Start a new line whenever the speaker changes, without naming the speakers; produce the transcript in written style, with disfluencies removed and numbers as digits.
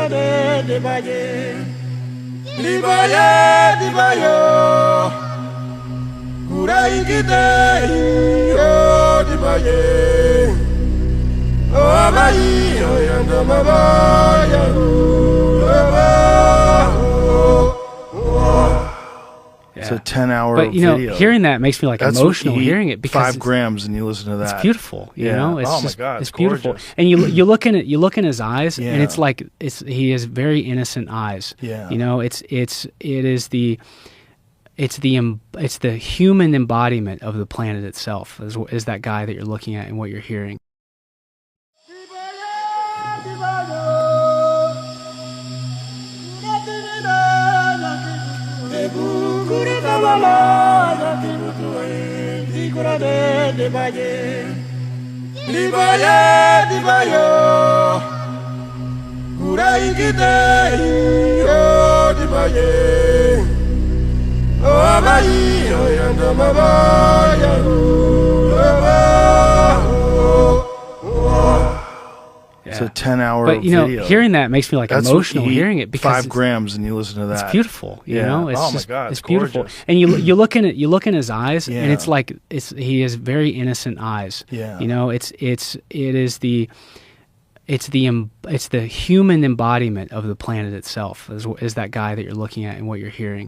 Dikurade dibaye, dibaye, dibayo. Kurai kite yo dibaye. Oh bayi, oh yanda mabaya.
It's a 10-hour
But you know,
video.
hearing that makes me like
That's
emotional.
what you eat,
Hearing it because
5 grams and you listen to that.
it's beautiful. You know, it's
Oh my
just,
God,
it's
it's
beautiful.
gorgeous.
And you look in it, you look in his eyes, and it's
Yeah.
like he has very innocent eyes.
Yeah.
You know, it's the human embodiment of the planet itself. Is that guy that you're looking at and what you're hearing.
Dibaye, dibayo. Kurai kite yo dibaye. Oh bayi, oh yanda mabaya.
It's a 10-hour
But you know,
video.
hearing that makes me like
That's
emotional.
what you eat,
Hearing it because
5 grams and you listen to that.
it's beautiful. You know, it's
Oh my
just,
God,
it's
it's
beautiful.
gorgeous.
And you look in it, you look in his eyes, and it's
Yeah.
like he has very innocent eyes.
Yeah.
You know, it's the human embodiment of the planet itself. Is that guy that you're looking at and what you're hearing.